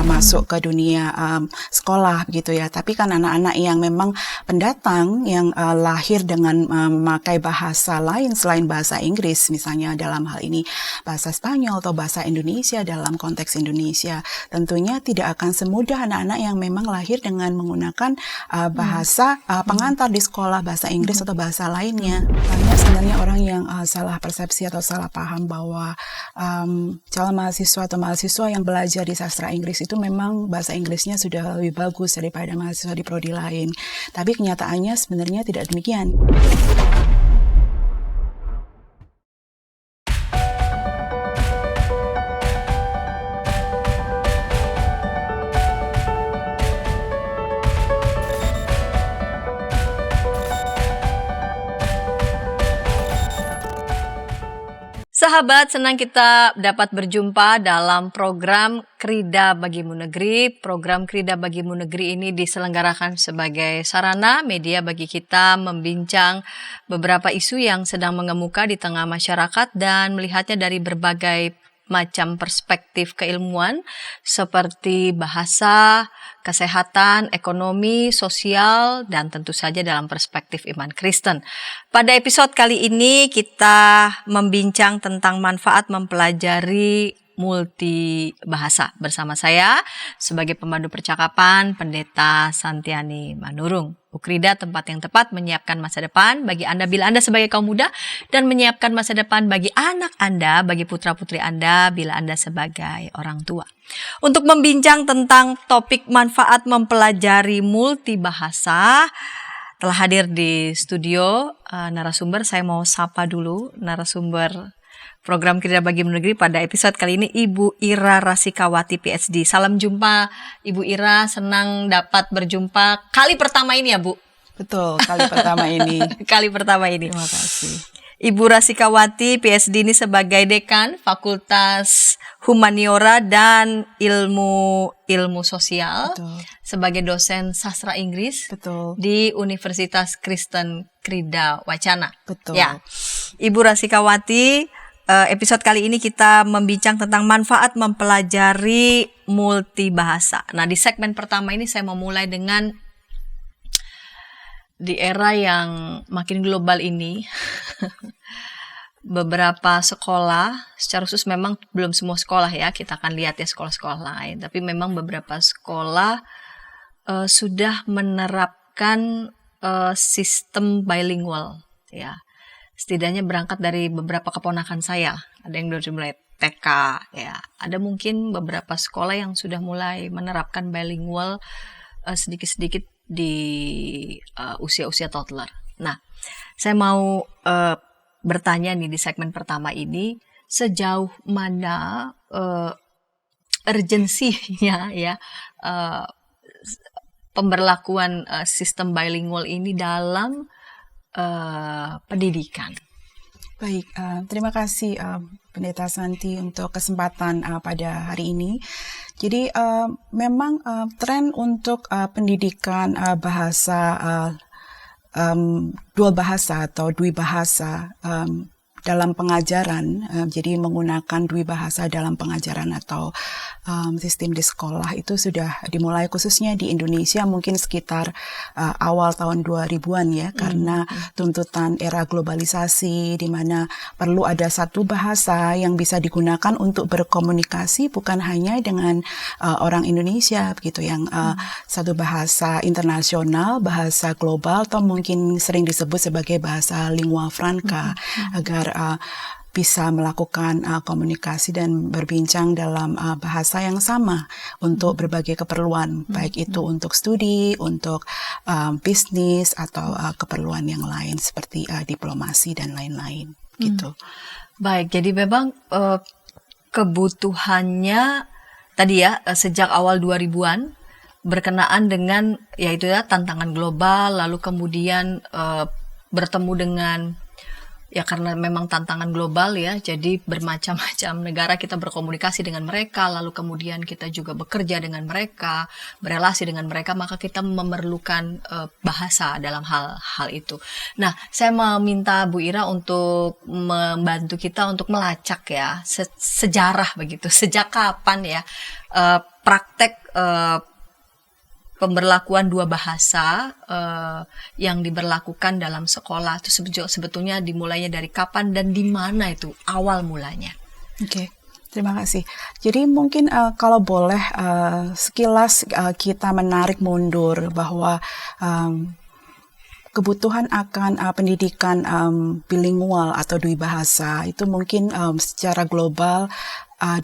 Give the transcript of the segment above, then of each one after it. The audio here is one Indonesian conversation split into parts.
masuk ke dunia sekolah begitu ya. Tapi kan anak-anak yang memang pendatang yang lahir dengan memakai bahasa lain selain bahasa Inggris, misalnya dalam hal ini bahasa Spanyol atau bahasa Indonesia dalam konteks Indonesia, tentunya tidak akan semudah anak-anak yang memang lahir dengan menggunakan bahasa pengantar di sekolah, bahasa Inggris atau bahasa lainnya. Banyak sebenarnya orang yang salah persepsi atau salah paham bahwa calon mahasiswa atau mahasiswa yang belajar di sastra Inggris itu memang bahasa Inggrisnya sudah lebih bagus daripada mahasiswa di prodi lain. Tapi kenyataannya sebenarnya tidak demikian. Sahabat, senang kita dapat berjumpa dalam program Krida Bagimu Negeri. Program Krida Bagimu Negeri ini diselenggarakan sebagai sarana media bagi kita membincang beberapa isu yang sedang mengemuka di tengah masyarakat dan melihatnya dari berbagai macam perspektif keilmuan seperti bahasa, kesehatan, ekonomi, sosial, dan tentu saja dalam perspektif iman Kristen. Pada episode kali ini kita membincang tentang manfaat mempelajari multi bahasa bersama saya sebagai pemandu percakapan Pendeta Santiani Manurung. Ukrida, tempat yang tepat menyiapkan masa depan bagi Anda bila Anda sebagai kaum muda dan menyiapkan masa depan bagi anak Anda, bagi putra-putri Anda bila Anda sebagai orang tua. Untuk membincang tentang topik manfaat mempelajari multi bahasa, telah hadir di studio narasumber. Saya mau sapa dulu narasumber program Krida Bagimu Negeri pada episode kali ini, Ibu Ira Rasikawati PhD. Salam jumpa Ibu Ira, senang dapat berjumpa kali pertama ini ya Bu? Betul, kali pertama ini. Kali pertama ini. Terima kasih. Ibu Rasikawati PhD ini sebagai Dekan Fakultas Humaniora dan Ilmu Sosial. Betul. Sebagai dosen sastra Inggris. Betul. Di Universitas Kristen Krida Wacana. Betul. Ya. Ibu Rasikawati, episode kali ini kita membincang tentang manfaat mempelajari multi bahasa. Nah, di segmen pertama ini saya memulai dengan di era yang makin global ini, beberapa sekolah, secara khusus memang belum semua sekolah ya, kita akan lihat ya sekolah-sekolah lain, tapi memang beberapa sekolah sudah menerapkan sistem bilingual ya. Setidaknya berangkat dari beberapa keponakan saya, ada yang dari mulai TK, ya, ada mungkin beberapa sekolah yang sudah mulai menerapkan bilingual sedikit-sedikit di usia-usia toddler. Nah, saya mau bertanya nih di segmen pertama ini, sejauh mana urgensinya ya pemberlakuan sistem bilingual ini dalam pendidikan. Baik, terima kasih Pendeta Santi untuk kesempatan pada hari ini. Jadi memang tren untuk pendidikan bahasa dual bahasa atau dwi bahasa dalam pengajaran, jadi menggunakan dwi bahasa dalam pengajaran atau sistem di sekolah itu sudah dimulai khususnya di Indonesia mungkin sekitar awal tahun 2000-an ya, karena tuntutan era globalisasi di mana perlu ada satu bahasa yang bisa digunakan untuk berkomunikasi bukan hanya dengan orang Indonesia begitu, yang satu bahasa internasional, bahasa global atau mungkin sering disebut sebagai bahasa lingua franca, agar bisa melakukan komunikasi dan berbincang dalam bahasa yang sama untuk berbagai keperluan, baik itu untuk studi, untuk bisnis, atau keperluan yang lain seperti diplomasi dan lain-lain gitu. Baik, jadi memang kebutuhannya tadi ya sejak awal 2000-an berkenaan dengan yaitu ya tantangan global, lalu kemudian bertemu dengan Ya karena memang tantangan global ya, jadi bermacam-macam negara kita berkomunikasi dengan mereka, lalu kemudian kita juga bekerja dengan mereka, berelasi dengan mereka, maka kita memerlukan bahasa dalam hal-hal itu. Nah, saya meminta Bu Ira untuk membantu kita untuk melacak ya sejarah begitu, sejak kapan ya praktek pemberlakuan dua bahasa yang diberlakukan dalam sekolah itu sebetulnya dimulainya dari kapan dan di mana itu awal mulanya. Oke. Terima kasih. Jadi mungkin kalau boleh sekilas kita menarik mundur bahwa kebutuhan akan pendidikan bilingual atau dwibahasa itu mungkin secara global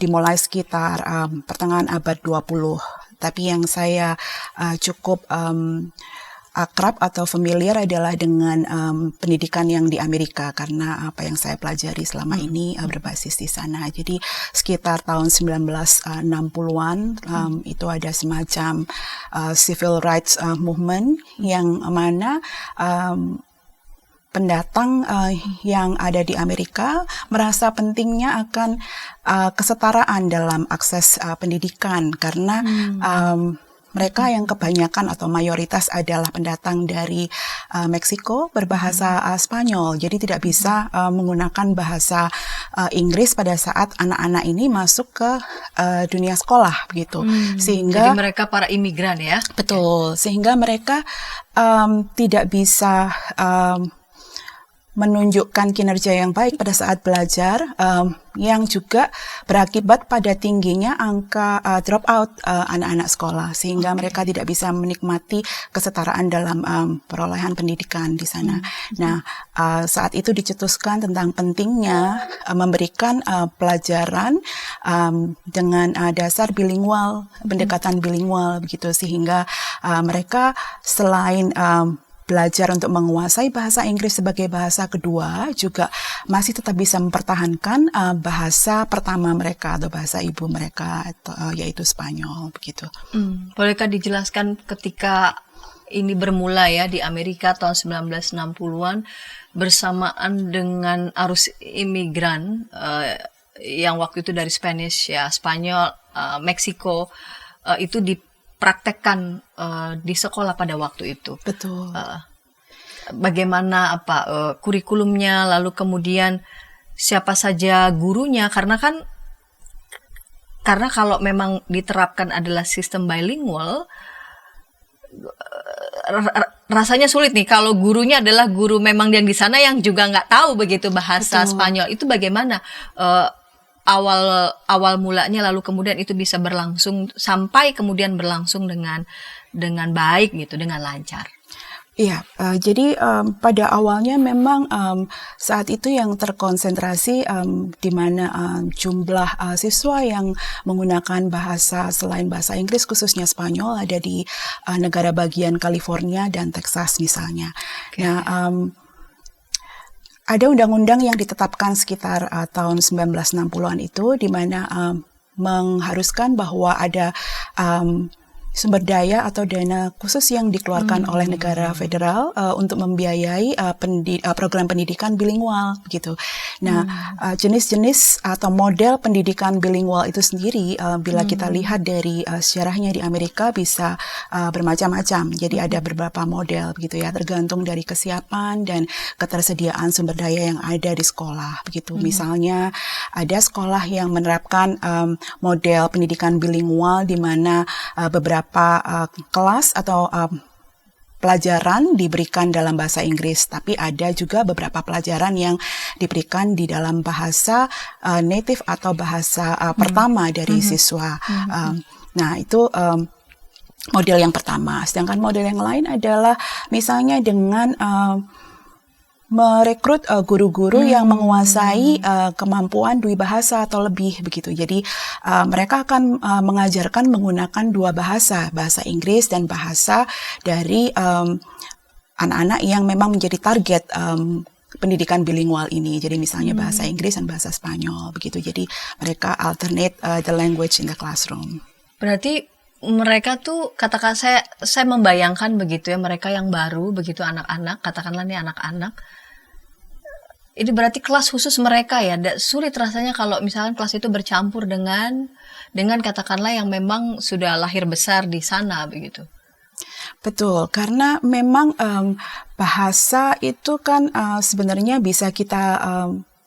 dimulai sekitar pertengahan abad 20. Tapi yang saya cukup akrab atau familiar adalah dengan pendidikan yang di Amerika, karena apa yang saya pelajari selama ini berbasis di sana. Jadi sekitar tahun 1960-an itu ada semacam civil rights movement yang mana pendatang yang ada di Amerika merasa pentingnya akan kesetaraan dalam akses pendidikan, karena mereka yang kebanyakan atau mayoritas adalah pendatang dari Meksiko berbahasa Spanyol, jadi tidak bisa menggunakan bahasa Inggris pada saat anak-anak ini masuk ke dunia sekolah begitu. Sehingga jadi mereka para imigran ya. Betul, sehingga mereka tidak bisa menunjukkan kinerja yang baik pada saat belajar, yang juga berakibat pada tingginya angka drop out anak-anak sekolah, sehingga mereka tidak bisa menikmati kesetaraan dalam perolehan pendidikan di sana. Nah, saat itu dicetuskan tentang pentingnya memberikan pelajaran dengan dasar bilingual, pendekatan bilingual begitu, sehingga mereka selain belajar untuk menguasai bahasa Inggris sebagai bahasa kedua, juga masih tetap bisa mempertahankan bahasa pertama mereka atau bahasa ibu mereka, yaitu Spanyol begitu. Bolehkah dijelaskan ketika ini bermula ya di Amerika tahun 1960-an bersamaan dengan arus imigran yang waktu itu dari Spanish ya, Spanyol, Meksiko, itu dipraktekkan di sekolah pada waktu itu. Betul. Bagaimana kurikulumnya, lalu kemudian siapa saja gurunya, karena kalau memang diterapkan adalah sistem bilingual, rasanya sulit nih kalau gurunya adalah guru memang yang di sana yang juga nggak tahu begitu bahasa Spanyol. Itu bagaimana awal mulanya, lalu kemudian itu bisa berlangsung sampai kemudian berlangsung dengan baik gitu, dengan lancar. Iya, jadi pada awalnya memang saat itu yang terkonsentrasi di mana jumlah siswa yang menggunakan bahasa selain bahasa Inggris, khususnya Spanyol, ada di negara bagian California dan Texas misalnya. Nah, ada undang-undang yang ditetapkan sekitar tahun 1960-an itu, di mana mengharuskan bahwa ada sumber daya atau dana khusus yang dikeluarkan oleh negara federal untuk membiayai program pendidikan bilingual gitu. Nah, jenis-jenis atau model pendidikan bilingual itu sendiri bila kita lihat dari sejarahnya di Amerika bisa bermacam-macam. Jadi ada beberapa model begitu ya, tergantung dari kesiapan dan ketersediaan sumber daya yang ada di sekolah begitu. Misalnya ada sekolah yang menerapkan model pendidikan bilingual di mana beberapa kelas atau pelajaran diberikan dalam bahasa Inggris, tapi ada juga beberapa pelajaran yang diberikan di dalam bahasa native atau bahasa pertama dari siswa. Nah, itu model yang pertama. Sedangkan model yang lain adalah misalnya dengan merekrut guru-guru yang menguasai kemampuan dwibahasa atau lebih begitu. Jadi mereka akan mengajarkan menggunakan dua bahasa, bahasa Inggris dan bahasa dari anak-anak yang memang menjadi target pendidikan bilingual ini. Jadi misalnya bahasa Inggris dan bahasa Spanyol begitu. Jadi mereka alternate the language in the classroom. Berarti mereka tuh, katakan saya membayangkan begitu ya, mereka yang baru begitu, anak-anak, katakanlah nih anak-anak, Ini berarti kelas khusus mereka ya. Sulit rasanya kalau misalkan kelas itu bercampur dengan katakanlah yang memang sudah lahir besar di sana begitu. Betul, karena memang bahasa itu kan sebenarnya bisa kita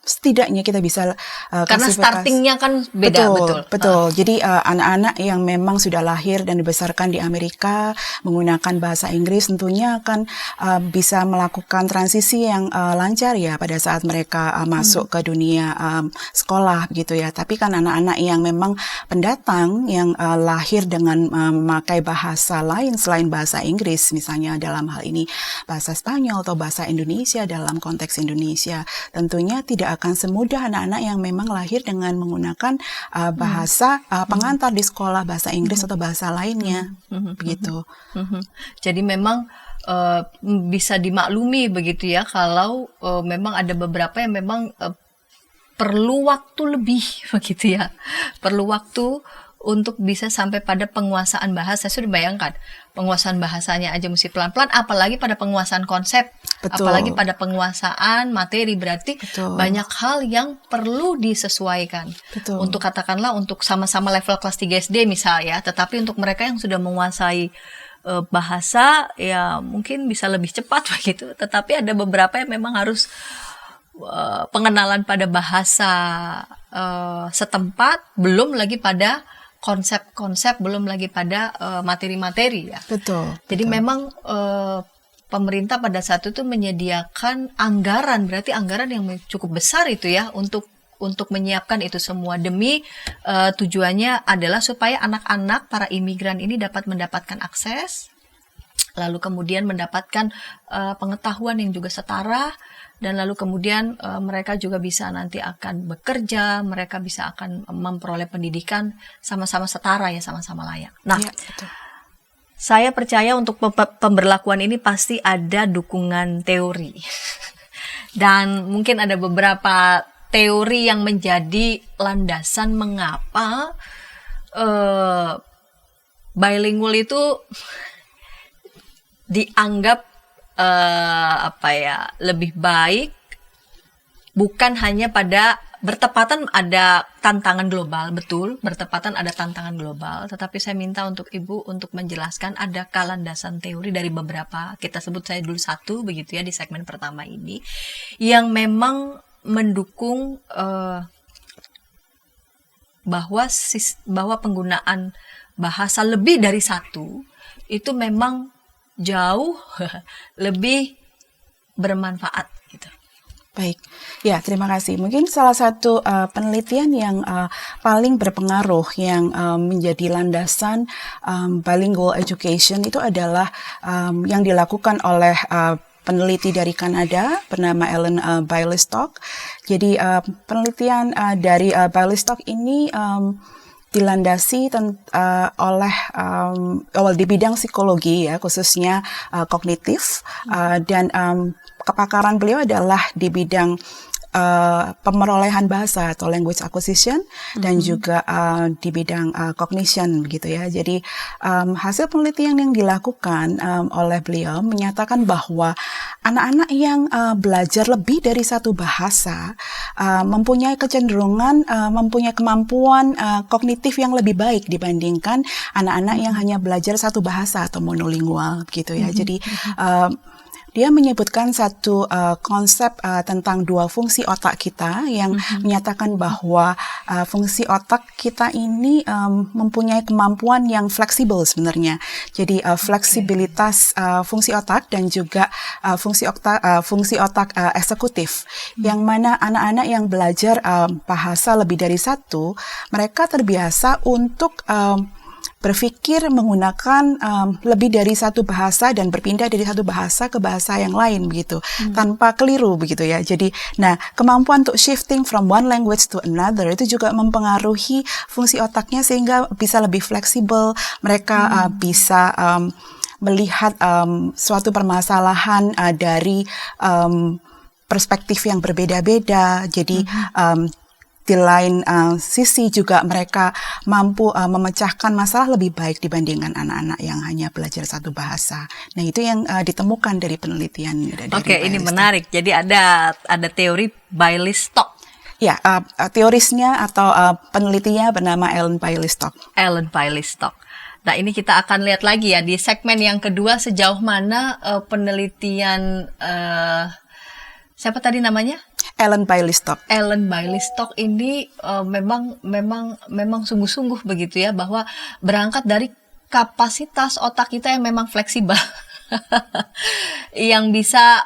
setidaknya kita bisa karena startingnya kan beda, betul. Jadi anak-anak yang memang sudah lahir dan dibesarkan di Amerika menggunakan bahasa Inggris tentunya akan bisa melakukan transisi yang lancar ya pada saat mereka masuk ke dunia sekolah gitu ya. Tapi kan anak-anak yang memang pendatang yang lahir dengan memakai bahasa lain selain bahasa Inggris, misalnya dalam hal ini bahasa Spanyol atau bahasa Indonesia dalam konteks Indonesia, tentunya tidak akan semudah anak-anak yang memang lahir dengan menggunakan bahasa pengantar di sekolah, bahasa Inggris atau bahasa lainnya, begitu. Jadi memang bisa dimaklumi begitu ya kalau memang ada beberapa yang memang perlu waktu lebih begitu ya, perlu waktu untuk bisa sampai pada penguasaan bahasa. Sudah bayangkan, penguasaan bahasanya aja mesti pelan-pelan, apalagi pada penguasaan konsep, apalagi pada penguasaan materi, berarti banyak hal yang perlu disesuaikan. Untuk katakanlah untuk sama-sama level kelas 3 SD misalnya, tetapi untuk mereka yang sudah menguasai bahasa ya mungkin bisa lebih cepat begitu, tetapi ada beberapa yang memang harus pengenalan pada bahasa setempat, belum lagi pada konsep-konsep, belum lagi pada materi-materi ya. Jadi memang pemerintah pada saat itu menyediakan anggaran, berarti anggaran yang cukup besar itu ya untuk menyiapkan itu semua, demi tujuannya adalah supaya anak-anak para imigran ini dapat mendapatkan akses, lalu kemudian mendapatkan pengetahuan yang juga setara, dan lalu kemudian mereka juga bisa nanti akan bekerja, mereka bisa akan memperoleh pendidikan sama-sama setara ya, sama-sama layak. Nah, saya percaya untuk pemberlakuan ini pasti ada dukungan teori. Dan mungkin ada beberapa teori yang menjadi landasan mengapa bilingual itu dianggap lebih baik, bukan hanya pada bertepatan ada tantangan global, betul, bertepatan ada tantangan global, tetapi saya minta untuk Ibu untuk menjelaskan adakah landasan teori dari beberapa, kita sebut saya dulu satu begitu ya di segmen pertama ini, yang memang mendukung bahwa penggunaan bahasa lebih dari satu itu memang jauh lebih bermanfaat gitu. Baik, ya terima kasih. Mungkin salah satu penelitian yang paling berpengaruh yang menjadi landasan bilingual education itu adalah yang dilakukan oleh peneliti dari Kanada bernama Ellen Bialystok. Jadi penelitian dari Bialystok ini dilandasi oleh di bidang psikologi ya, khususnya kognitif, dan kepakaran beliau adalah di bidang pemerolehan bahasa atau language acquisition dan juga di bidang cognition begitu ya. Jadi hasil penelitian yang dilakukan oleh beliau menyatakan bahwa anak-anak yang belajar lebih dari satu bahasa mempunyai kecenderungan mempunyai kemampuan kognitif yang lebih baik dibandingkan anak-anak yang hanya belajar satu bahasa atau monolingual gitu ya. Jadi dia menyebutkan satu konsep tentang dua fungsi otak kita yang menyatakan bahwa fungsi otak kita ini mempunyai kemampuan yang fleksibel sebenarnya. Jadi fleksibilitas fungsi otak dan juga fungsi otak eksekutif, yang mana anak-anak yang belajar bahasa lebih dari satu, mereka terbiasa untuk berpikir menggunakan lebih dari satu bahasa dan berpindah dari satu bahasa ke bahasa yang lain begitu, tanpa keliru begitu ya. Jadi, nah kemampuan untuk shifting from one language to another itu juga mempengaruhi fungsi otaknya sehingga bisa lebih fleksibel. Mereka bisa melihat suatu permasalahan dari perspektif yang berbeda-beda. Jadi di lain sisi juga mereka mampu memecahkan masalah lebih baik dibandingkan anak-anak yang hanya belajar satu bahasa. Nah, itu yang ditemukan dari penelitian dari Oke, ini Bialystok. menarik. Jadi ada teori Bialystok. Ya, teorisnya atau penelitinya bernama Ellen Bialystok. Ellen Bialystok. Nah, ini kita akan lihat lagi ya di segmen yang kedua sejauh mana penelitian siapa tadi namanya? Ellen Bialystok. Ellen Bialystok ini memang sungguh-sungguh begitu ya, bahwa berangkat dari kapasitas otak kita yang memang fleksibel. Yang bisa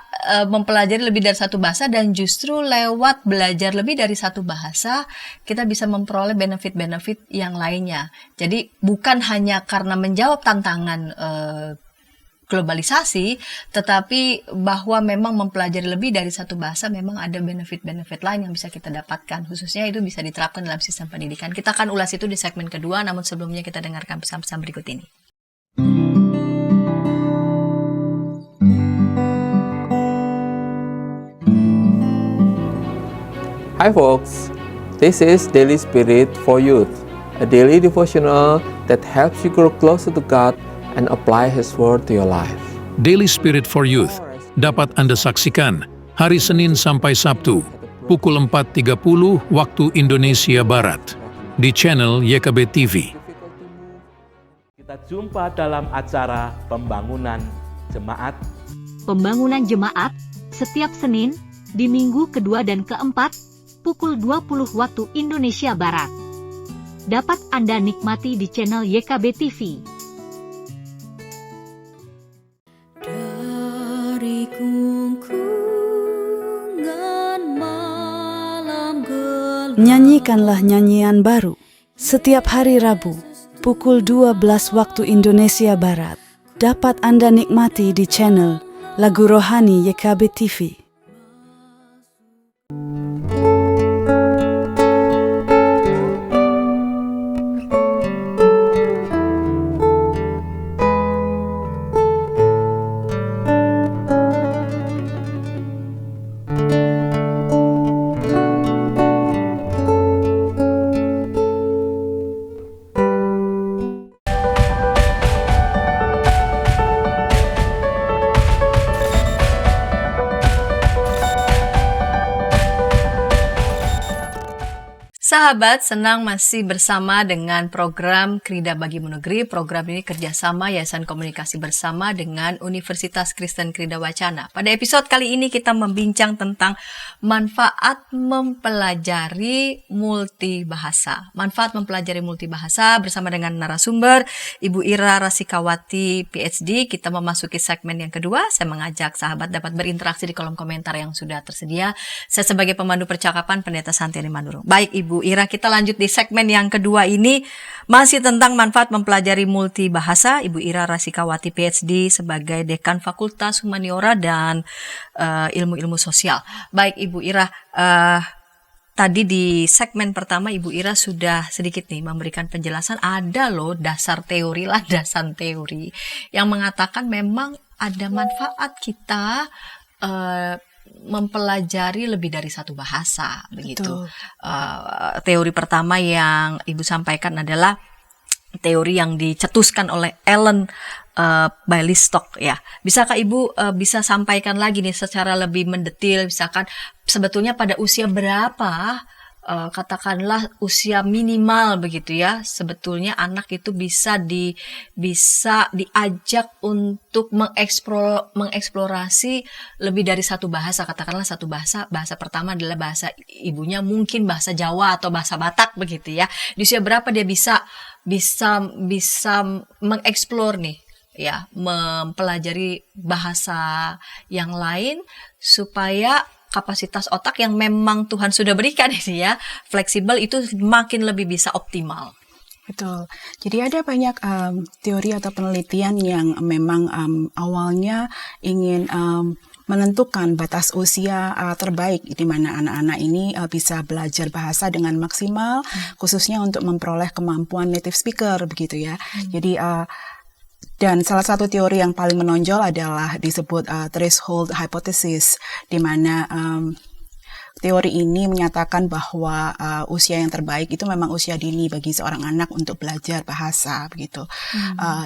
mempelajari lebih dari satu bahasa, dan justru lewat belajar lebih dari satu bahasa kita bisa memperoleh benefit-benefit yang lainnya. Jadi bukan hanya karena menjawab tantangan globalisasi, tetapi bahwa memang mempelajari lebih dari satu bahasa memang ada benefit-benefit lain yang bisa kita dapatkan, khususnya itu bisa diterapkan dalam sistem pendidikan. Kita akan ulas itu di segmen kedua, namun sebelumnya kita dengarkan pesan-pesan berikut ini. Hi folks, this is Daily Spirit for Youth, a daily devotional that helps you grow closer to God and apply His Word to your life. Daily Spirit for Youth dapat Anda saksikan hari Senin sampai Sabtu pukul 4.30 waktu Indonesia Barat di channel YKB TV. Kita jumpa dalam acara Pembangunan Jemaat. Pembangunan Jemaat setiap Senin di minggu kedua dan keempat pukul 20 waktu Indonesia Barat. Dapat Anda nikmati di channel YKB TV. Dari gungkungan malam gelap, Nyanyikanlah nyanyian baru setiap hari Rabu pukul 12 waktu Indonesia Barat. Dapat Anda nikmati di channel Lagu Rohani YKB TV. Sahabat, senang masih bersama dengan program Krida Bagimu Negeri. Program ini kerjasama Yayasan Komunikasi Bersama dengan Universitas Kristen Krida Wacana. Pada episode kali ini kita membincang tentang manfaat mempelajari multibahasa. Manfaat mempelajari multibahasa bersama dengan narasumber Ibu Ira Rasikawati, PhD. Kita memasuki segmen yang kedua. Saya mengajak sahabat dapat berinteraksi di kolom komentar yang sudah tersedia. Saya sebagai pemandu percakapan Pendeta Santiani Manurung. Baik Ibu Ira, kita lanjut di segmen yang kedua ini masih tentang manfaat mempelajari multibahasa. Ibu Ira Rasikawati PhD sebagai Dekan Fakultas Humaniora dan Ilmu-Ilmu Sosial. Baik Ibu Ira, tadi di segmen pertama Ibu Ira sudah sedikit nih memberikan penjelasan, ada loh dasar teori, landasan teori yang mengatakan memang ada manfaat kita mempelajari lebih dari satu bahasa, begitu. Teori pertama yang Ibu sampaikan adalah teori yang dicetuskan oleh Ellen Bialystok ya. Bisakah Ibu bisa sampaikan lagi nih secara lebih mendetil, misalkan sebetulnya pada usia berapa, katakanlah usia minimal begitu ya, sebetulnya anak itu bisa diajak untuk mengeksplorasi lebih dari satu bahasa. Katakanlah satu bahasa pertama adalah bahasa ibunya, mungkin bahasa Jawa atau bahasa Batak begitu ya. Di usia berapa dia bisa mengeksplor nih ya, mempelajari bahasa yang lain supaya kapasitas otak yang memang Tuhan sudah berikan ini ya, fleksibel, itu makin lebih bisa optimal. Betul. Jadi ada banyak teori atau penelitian yang memang awalnya ingin menentukan batas usia terbaik di mana anak-anak ini bisa belajar bahasa dengan maksimal, khususnya untuk memperoleh kemampuan native speaker begitu ya. Jadi dan salah satu teori yang paling menonjol adalah disebut threshold hypothesis, di mana teori ini menyatakan bahwa usia yang terbaik itu memang usia dini bagi seorang anak untuk belajar bahasa begitu.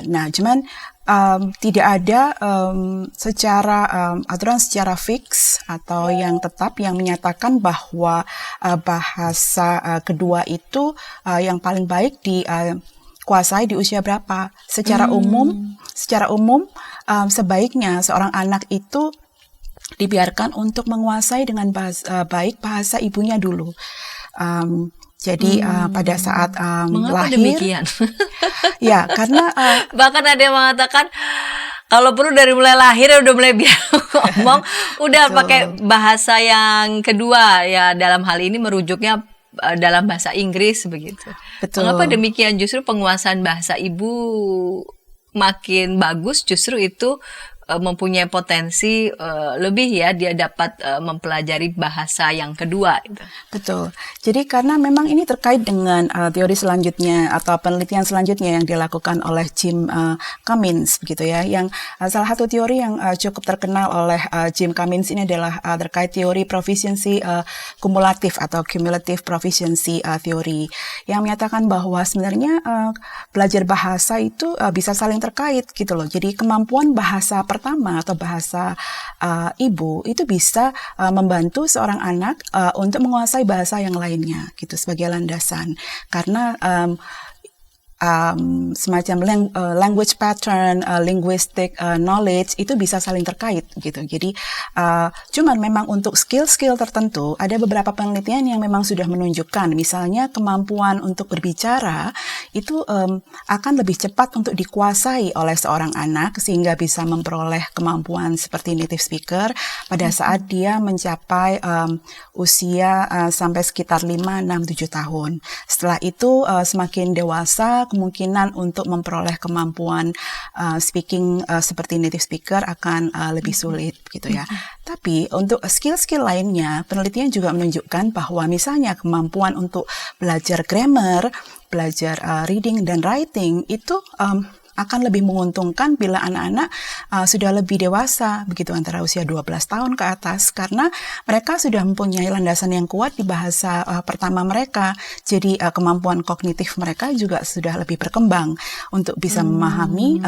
Nah, cuman tidak ada aturan secara fix atau yang tetap yang menyatakan bahwa bahasa kedua itu yang paling baik dikuasai di usia berapa. Secara umum sebaiknya seorang anak itu dibiarkan untuk menguasai dengan baik bahasa ibunya dulu. Jadi pada saat Mengapa lahir, demikian? ya karena Bahkan ada yang mengatakan kalau perlu dari mulai lahir udah mulai ngomong, udah Betul. pakai bahasa yang kedua ya, dalam hal ini merujuknya dalam bahasa Inggris begitu. Betul. Mengapa demikian? Justru penguasaan bahasa ibu makin bagus, justru itu mempunyai potensi lebih ya, dia dapat mempelajari bahasa yang kedua gitu. Betul. Jadi karena memang ini terkait dengan teori selanjutnya atau penelitian selanjutnya yang dilakukan oleh Jim Cummins begitu ya. Yang salah satu teori yang cukup terkenal oleh Jim Cummins ini adalah terkait teori proficiency kumulatif atau cumulative proficiency theory yang menyatakan bahwa sebenarnya belajar bahasa itu bisa saling terkait gitu loh. Jadi kemampuan bahasa pertama atau bahasa ibu itu bisa membantu seorang anak untuk menguasai bahasa yang lainnya gitu sebagai landasan karena semacam language pattern, linguistic knowledge itu bisa saling terkait gitu. Jadi cuman memang untuk skill-skill tertentu ada beberapa penelitian yang memang sudah menunjukkan misalnya kemampuan untuk berbicara itu akan lebih cepat untuk dikuasai oleh seorang anak sehingga bisa memperoleh kemampuan seperti native speaker pada saat dia mencapai usia sampai sekitar 5, 6, 7 tahun. Setelah itu semakin dewasa kemungkinan untuk memperoleh kemampuan speaking seperti native speaker akan lebih sulit gitu ya. Tapi untuk skill-skill lainnya, penelitian juga menunjukkan bahwa misalnya kemampuan untuk belajar grammar, belajar reading dan writing itu akan lebih menguntungkan bila anak-anak sudah lebih dewasa, begitu antara usia 12 tahun ke atas, karena mereka sudah mempunyai landasan yang kuat di bahasa pertama mereka. Jadi kemampuan kognitif mereka juga sudah lebih berkembang untuk bisa memahami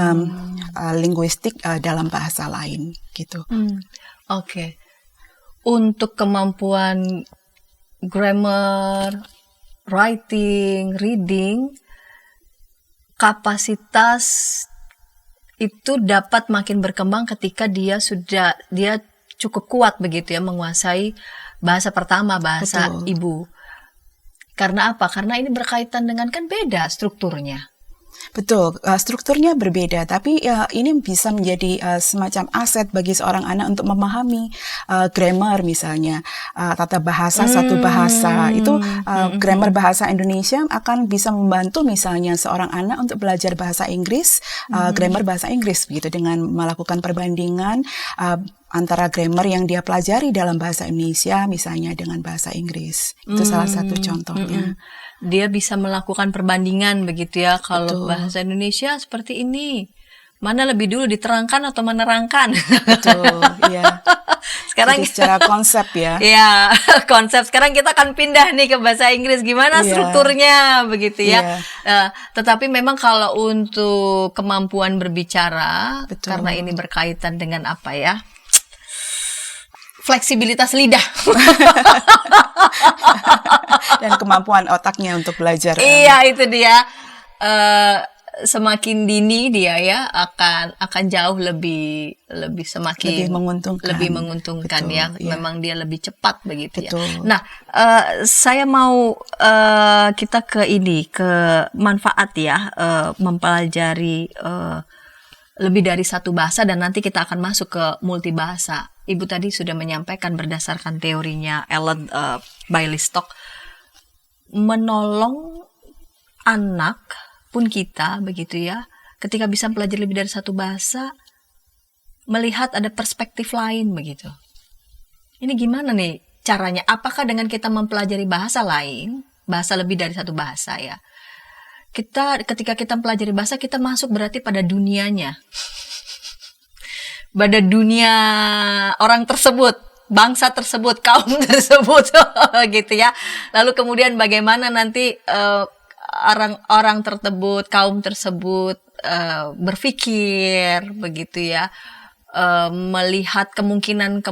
linguistik dalam bahasa lain, gitu. Oke. Untuk kemampuan grammar, writing, reading, kapasitas itu dapat makin berkembang ketika dia cukup kuat begitu ya menguasai bahasa pertama, bahasa Betul. ibu. Karena apa? Karena ini berkaitan dengan kan beda strukturnya. Betul, strukturnya berbeda, tapi ini bisa menjadi semacam aset bagi seorang anak untuk memahami grammar misalnya, tata bahasa satu bahasa. Itu grammar bahasa Indonesia akan bisa membantu misalnya seorang anak untuk belajar bahasa Inggris, grammar bahasa Inggris begitu dengan melakukan perbandingan antara grammar yang dia pelajari dalam bahasa Indonesia misalnya dengan bahasa Inggris. Itu salah satu contohnya. Dia bisa melakukan perbandingan begitu ya. Kalau Betul. bahasa Indonesia seperti ini, mana lebih dulu diterangkan atau menerangkan? Betul, iya. Sekarang Jadi secara konsep ya. ya, konsep. Sekarang kita akan pindah nih ke bahasa Inggris. Gimana Iya. strukturnya begitu ya. Iya. Tetapi memang kalau untuk kemampuan berbicara, Betul. karena ini berkaitan dengan apa ya? Fleksibilitas lidah. Dan kemampuan otaknya untuk belajar. Iya, itu dia. Semakin dini dia ya akan jauh lebih semakin lebih menguntungkan. Betul, ya. Iya. Memang dia lebih cepat begitu Betul. ya. Nah, saya mau kita ke manfaat ya, mempelajari lebih dari satu bahasa dan nanti kita akan masuk ke multibahasa. Ibu tadi sudah menyampaikan berdasarkan teorinya Ellen Bialystok, menolong anak pun kita begitu ya, ketika bisa belajar lebih dari satu bahasa, melihat ada perspektif lain begitu. Ini gimana nih caranya? Apakah dengan kita mempelajari bahasa lain, bahasa lebih dari satu bahasa ya, ketika kita mempelajari bahasa, kita masuk berarti pada dunianya, pada dunia orang tersebut bangsa tersebut, kaum tersebut, gitu ya. Lalu kemudian bagaimana nanti orang tersebut, kaum tersebut berpikir, begitu ya, melihat kemungkinan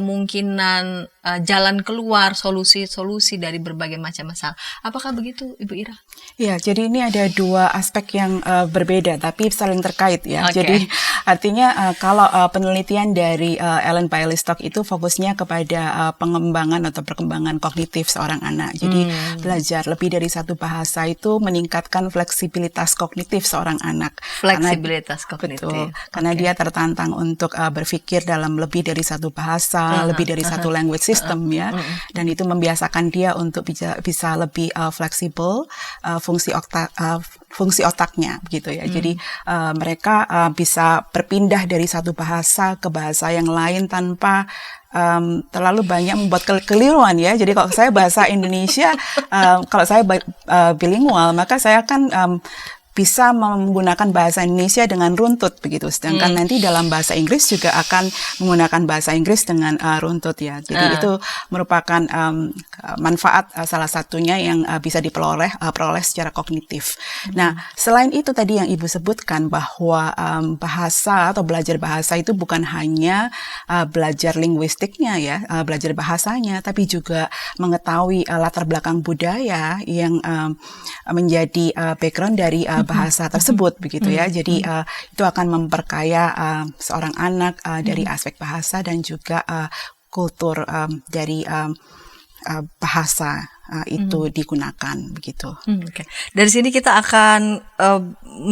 jalan keluar, solusi-solusi dari berbagai macam masalah. Apakah begitu, Ibu Ira? Ya, jadi ini ada dua aspek yang berbeda tapi saling terkait ya. Oke. Jadi artinya kalau penelitian dari Ellen Bialystok itu fokusnya kepada pengembangan atau perkembangan kognitif seorang anak. Jadi belajar lebih dari satu bahasa itu meningkatkan fleksibilitas kognitif seorang anak. Fleksibilitas kognitif. Betul, karena Oke. dia tertantang untuk berpikir dalam lebih dari satu bahasa, lebih dari satu language system ya, dan itu membiasakan dia untuk bisa lebih fleksibel fungsi otaknya gitu ya. Jadi mereka bisa berpindah dari satu bahasa ke bahasa yang lain tanpa terlalu banyak membuat kekeliruan ya. Jadi kalau saya bahasa Indonesia, kalau saya bilingual, maka saya akan bisa menggunakan bahasa Indonesia dengan runtut begitu. Sedangkan nanti dalam bahasa Inggris juga akan menggunakan bahasa Inggris dengan runtut ya. Jadi itu merupakan manfaat salah satunya yang bisa diperoleh secara kognitif. Nah, selain itu tadi yang Ibu sebutkan bahwa bahasa atau belajar bahasa itu bukan hanya belajar linguistiknya ya, belajar bahasanya, tapi juga mengetahui latar belakang budaya yang menjadi background dari bahasa tersebut begitu ya. Jadi itu akan memperkaya seorang anak dari aspek bahasa dan juga kultur dari bahasa itu digunakan begitu. Oke. Dari sini kita akan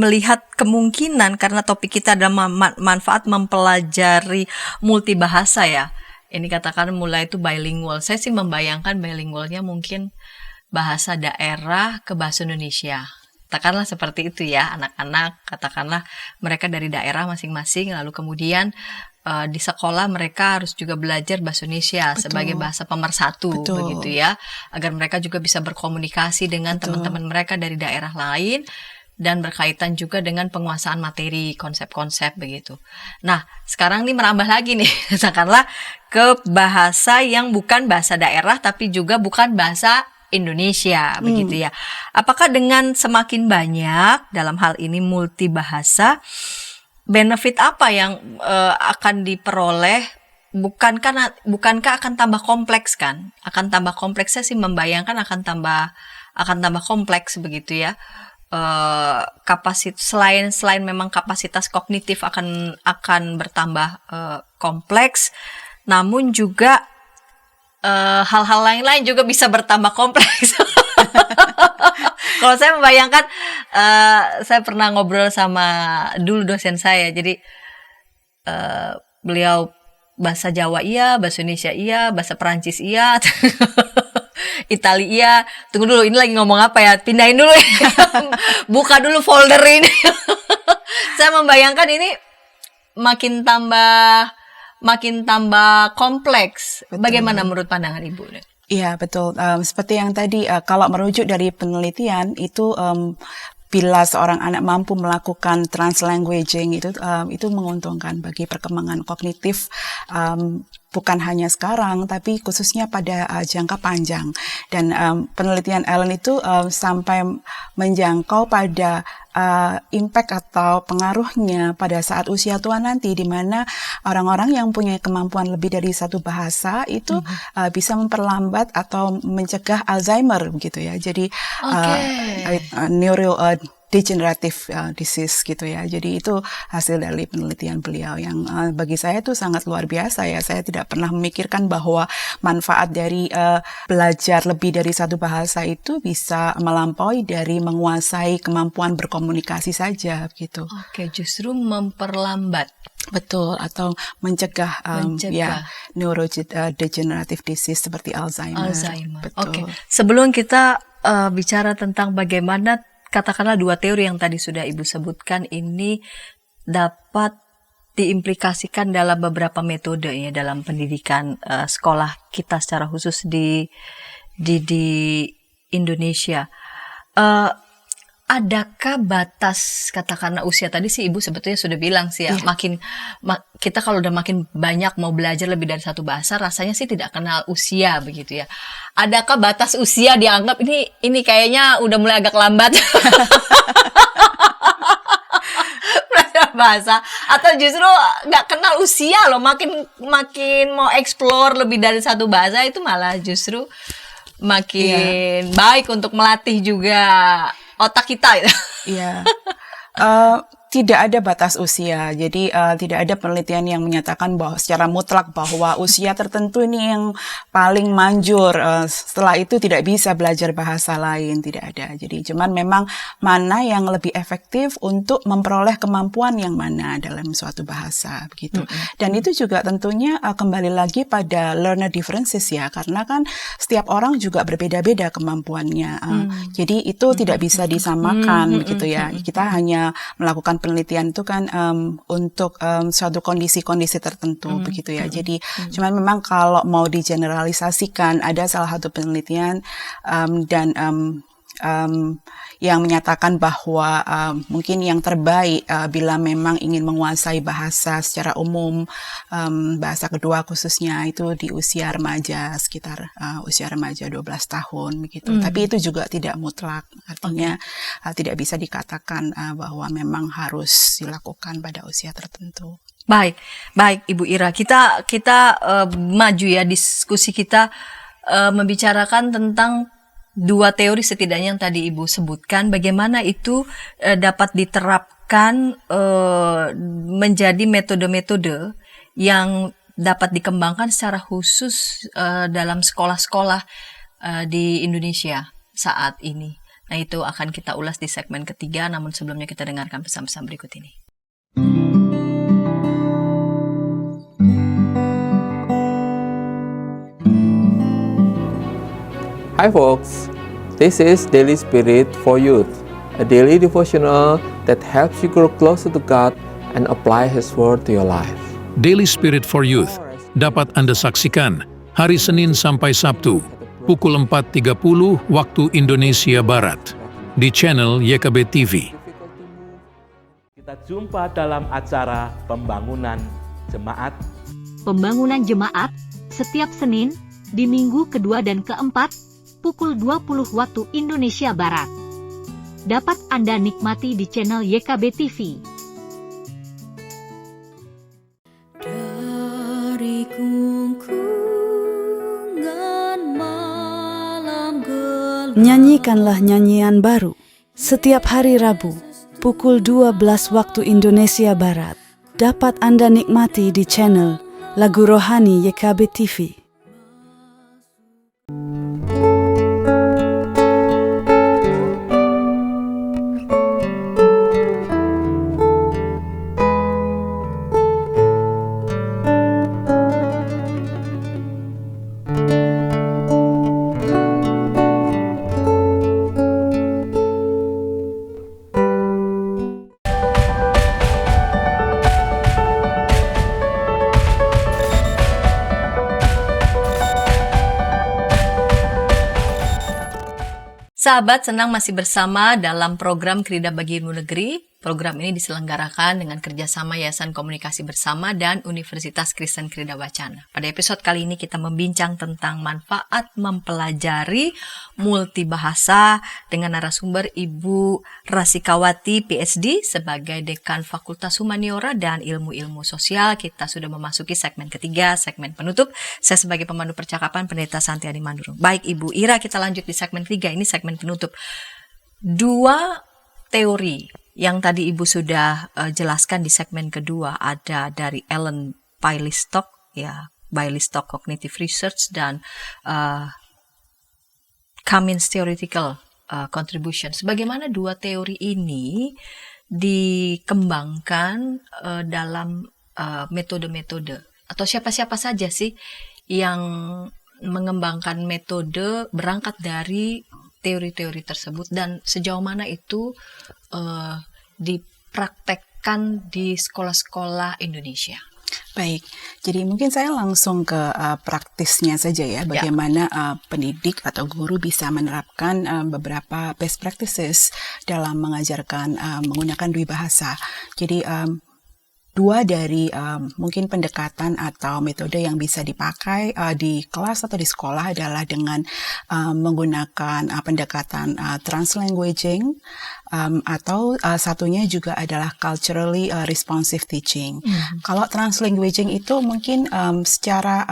melihat kemungkinan, karena topik kita adalah manfaat mempelajari multibahasa ya. Ini katakan mulai itu bilingual. Saya sih membayangkan bilingualnya mungkin bahasa daerah ke bahasa Indonesia. Katakanlah seperti itu ya, anak-anak katakanlah mereka dari daerah masing-masing, lalu kemudian di sekolah mereka harus juga belajar bahasa Indonesia sebagai bahasa pemersatu begitu ya, agar mereka juga bisa berkomunikasi dengan teman-teman mereka dari daerah lain dan berkaitan juga dengan penguasaan materi, konsep-konsep begitu. Nah, sekarang nih merambah lagi nih, katakanlah ke bahasa yang bukan bahasa daerah tapi juga bukan bahasa Indonesia begitu ya. Apakah dengan semakin banyak dalam hal ini multibahasa, benefit apa yang akan diperoleh? Bukankah akan tambah kompleks kan? Akan tambah kompleks, saya sih membayangkan akan tambah kompleks begitu ya. Selain memang kapasitas kognitif akan bertambah kompleks, namun juga hal-hal lain juga bisa bertambah kompleks. Kalau saya membayangkan, saya pernah ngobrol sama dulu dosen saya, jadi beliau bahasa Jawa iya, bahasa Indonesia iya, bahasa Perancis iya, Italia iya. Tunggu dulu, ini lagi ngomong apa ya? Pindahin dulu ya. Buka dulu folder ini. Saya membayangkan ini makin tambah kompleks. Betul. Bagaimana menurut pandangan Ibu? Iya, betul. Seperti yang tadi, kalau merujuk dari penelitian itu, bila seorang anak mampu melakukan translanguaging itu menguntungkan bagi perkembangan kognitif, bukan hanya sekarang, tapi khususnya pada jangka panjang. Dan penelitian Ellen itu sampai menjangkau pada impact atau pengaruhnya pada saat usia tua nanti, di mana orang-orang yang punya kemampuan lebih dari satu bahasa itu bisa memperlambat atau mencegah Alzheimer begitu ya. Jadi neurodegenerative disease gitu ya. Jadi itu hasil dari penelitian beliau yang bagi saya itu sangat luar biasa ya. Saya tidak pernah memikirkan bahwa manfaat dari belajar lebih dari satu bahasa itu bisa melampaui dari menguasai kemampuan berkomunikasi saja gitu. Oke, justru memperlambat. Betul, atau mencegah. Ya, neurodegenerative disease seperti Alzheimer. Betul. Oke. Sebelum kita bicara tentang bagaimana katakanlah dua teori yang tadi sudah Ibu sebutkan ini dapat diimplikasikan dalam beberapa metode ya dalam pendidikan sekolah kita secara khusus di Indonesia. adakah batas, katakanlah usia tadi sih Ibu sebetulnya sudah bilang sih ya, kita kalau udah makin banyak mau belajar lebih dari satu bahasa, rasanya sih tidak kenal usia begitu ya. Adakah batas usia dianggap ini kayaknya udah mulai agak lambat belajar bahasa, atau justru nggak kenal usia loh, makin mau explore lebih dari satu bahasa itu malah justru makin baik untuk melatih juga otak kita gitu. Iya. Tidak ada batas usia, jadi tidak ada penelitian yang menyatakan bahwa secara mutlak bahwa usia tertentu ini yang paling manjur. Setelah itu tidak bisa belajar bahasa lain, tidak ada. Jadi cuman memang mana yang lebih efektif untuk memperoleh kemampuan yang mana dalam suatu bahasa, begitu. Dan itu juga tentunya kembali lagi pada learner differences ya, karena kan setiap orang juga berbeda-beda kemampuannya. Jadi itu tidak bisa disamakan, begitu ya. Kita hanya melakukan penelitian itu kan untuk suatu kondisi-kondisi tertentu begitu ya. Jadi cuman memang kalau mau digeneralisasikan, ada salah satu penelitian dan yang menyatakan bahwa mungkin yang terbaik bila memang ingin menguasai bahasa secara umum, bahasa kedua khususnya itu di usia remaja, sekitar usia remaja 12 tahun begitu. Tapi itu juga tidak mutlak, artinya tidak bisa dikatakan bahwa memang harus dilakukan pada usia tertentu. Baik Ibu Ira, kita maju ya diskusi kita membicarakan tentang dua teori setidaknya yang tadi Ibu sebutkan, bagaimana itu dapat diterapkan menjadi metode-metode yang dapat dikembangkan secara khusus dalam sekolah-sekolah di Indonesia saat ini. Nah, itu akan kita ulas di segmen ketiga, namun sebelumnya kita dengarkan pesan-pesan berikut ini. Hi folks, this is Daily Spirit for Youth, a daily devotional that helps you grow closer to God and apply His Word to your life. Daily Spirit for Youth dapat Anda saksikan hari Senin sampai Sabtu, pukul 4.30 waktu Indonesia Barat, di channel YKB TV. Kita jumpa dalam acara Pembangunan Jemaat. Pembangunan Jemaat setiap Senin di minggu kedua dan keempat pukul 20 waktu Indonesia Barat. Dapat Anda nikmati di channel YKB TV. Dari kungkungan malam gelap. Nyanyikanlah nyanyian baru setiap hari Rabu pukul 12 waktu Indonesia Barat. Dapat Anda nikmati di channel Lagu Rohani YKB TV. Sahabat, senang masih bersama dalam program Krida Bagi Ilmu Negeri. Program ini diselenggarakan dengan kerjasama Yayasan Komunikasi Bersama dan Universitas Kristen Krida Wacana. Pada episode kali ini kita membincang tentang manfaat mempelajari multibahasa dengan narasumber Ibu Rasikawati PhD sebagai Dekan Fakultas Humaniora dan Ilmu-Ilmu Sosial. Kita sudah memasuki segmen ketiga, segmen penutup. Saya sebagai pemandu percakapan Pendeta Santiani Mandurung. Baik Ibu Ira, kita lanjut di segmen ketiga, ini segmen penutup. Dua teori yang tadi Ibu sudah jelaskan di segmen kedua ada dari Ellen Bialystock, ya, Bialystock Cognitive Research dan Cummins Theoretical Contributions. Bagaimana dua teori ini dikembangkan dalam metode-metode, atau siapa-siapa saja sih yang mengembangkan metode berangkat dari teori-teori tersebut, dan sejauh mana itu dipraktekkan di sekolah-sekolah Indonesia? Baik, jadi mungkin saya langsung ke praktisnya saja ya, bagaimana pendidik atau guru bisa menerapkan beberapa best practices dalam mengajarkan menggunakan dua bahasa. Jadi dua dari mungkin pendekatan atau metode yang bisa dipakai di kelas atau di sekolah adalah dengan menggunakan pendekatan translanguaging atau satunya juga adalah culturally responsive teaching. Kalau translanguaging itu mungkin secara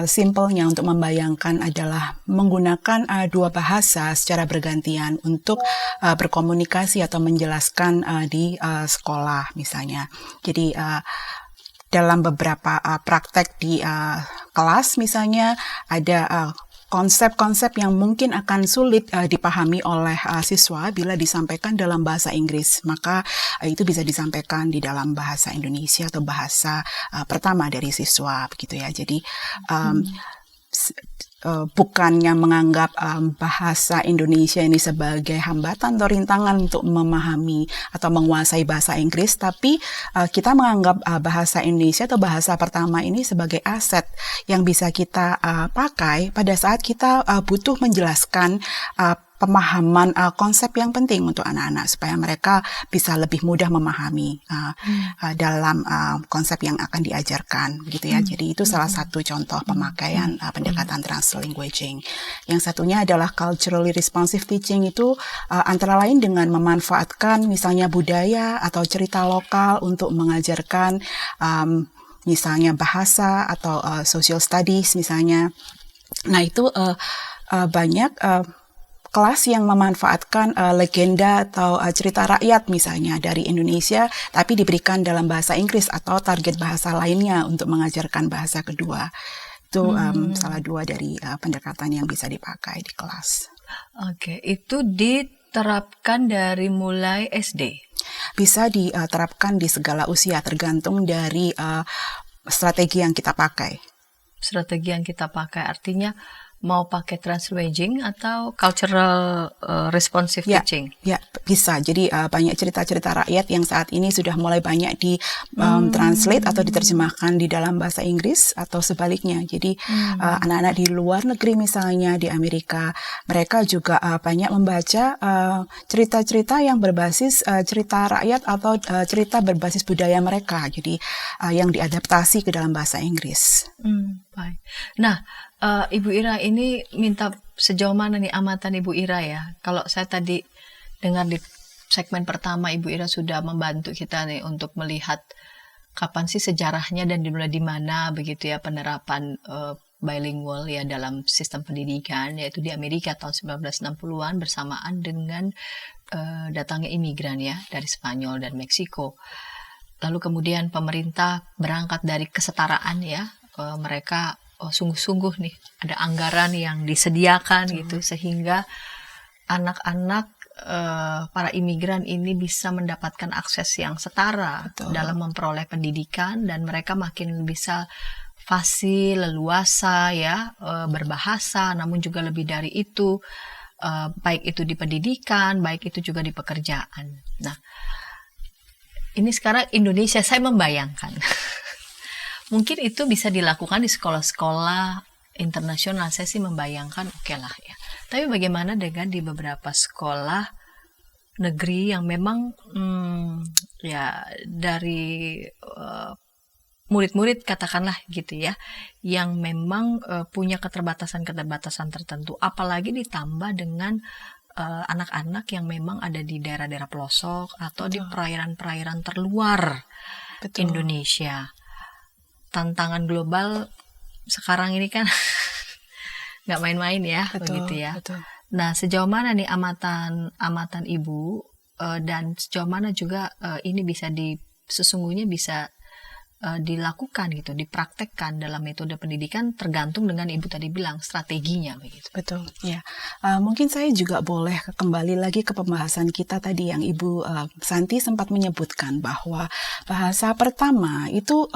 simpelnya untuk membayangkan adalah menggunakan dua bahasa secara bergantian untuk berkomunikasi atau menjelaskan di sekolah misalnya. Jadi dalam beberapa praktek di kelas misalnya ada konsep-konsep yang mungkin akan sulit dipahami oleh siswa bila disampaikan dalam bahasa Inggris, maka itu bisa disampaikan di dalam bahasa Indonesia atau bahasa pertama dari siswa, begitu ya. Jadi bukannya menganggap bahasa Indonesia ini sebagai hambatan atau rintangan untuk memahami atau menguasai bahasa Inggris, tapi kita menganggap bahasa Indonesia atau bahasa pertama ini sebagai aset yang bisa kita pakai pada saat kita butuh menjelaskan pemahaman konsep yang penting untuk anak-anak supaya mereka bisa lebih mudah memahami dalam konsep yang akan diajarkan, begitu ya. Jadi itu salah satu contoh pemakaian pendekatan translanguaging. Yang satunya adalah culturally responsive teaching, itu antara lain dengan memanfaatkan misalnya budaya atau cerita lokal untuk mengajarkan misalnya bahasa atau social studies misalnya. Nah itu banyak kelas yang memanfaatkan legenda atau cerita rakyat misalnya dari Indonesia, tapi diberikan dalam bahasa Inggris atau target bahasa lainnya untuk mengajarkan bahasa kedua. Itu salah dua dari pendekatan yang bisa dipakai di kelas. Oke, itu diterapkan dari mulai SD? Bisa diterapkan di segala usia, tergantung dari strategi yang kita pakai. Strategi yang kita pakai artinya mau pakai translanguaging atau cultural responsive teaching? Ya, bisa. Jadi banyak cerita-cerita rakyat yang saat ini sudah mulai banyak di translate atau diterjemahkan di dalam bahasa Inggris atau sebaliknya. Jadi anak-anak di luar negeri misalnya di Amerika, mereka juga banyak membaca cerita-cerita yang berbasis cerita rakyat atau cerita berbasis budaya mereka. Jadi yang diadaptasi ke dalam bahasa Inggris. Baik. Nah, Ibu Ira ini minta sejauh mana nih amatan Ibu Ira ya? Kalau saya tadi dengar di segmen pertama Ibu Ira sudah membantu kita nih untuk melihat kapan sih sejarahnya dan dimulai di mana begitu ya penerapan bilingual ya dalam sistem pendidikan, yaitu di Amerika tahun 1960-an bersamaan dengan datangnya imigran ya dari Spanyol dan Meksiko. Lalu kemudian pemerintah berangkat dari kesetaraan ya, mereka sungguh-sungguh nih ada anggaran yang disediakan gitu sehingga anak-anak para imigran ini bisa mendapatkan akses yang setara dalam memperoleh pendidikan, dan mereka makin bisa fasih, leluasa ya berbahasa, namun juga lebih dari itu baik itu di pendidikan, baik itu juga di pekerjaan. Nah, ini sekarang Indonesia saya membayangkan mungkin itu bisa dilakukan di sekolah-sekolah internasional. Saya sih membayangkan oke lah ya. Tapi bagaimana dengan di beberapa sekolah negeri yang memang ya dari murid-murid katakanlah gitu ya, yang memang punya keterbatasan-keterbatasan tertentu, apalagi ditambah dengan anak-anak yang memang ada di daerah-daerah pelosok atau di perairan-perairan terluar Indonesia. Tantangan global sekarang ini kan nggak main-main ya, begitu ya. Betul. Nah, sejauh mana nih amatan Ibu dan sejauh mana juga ini bisa sesungguhnya bisa dilakukan gitu, dipraktekkan dalam metode pendidikan tergantung dengan Ibu tadi bilang strateginya begitu. Betul, ya. Mungkin saya juga boleh kembali lagi ke pembahasan kita tadi yang Ibu Santi sempat menyebutkan bahwa bahasa pertama itu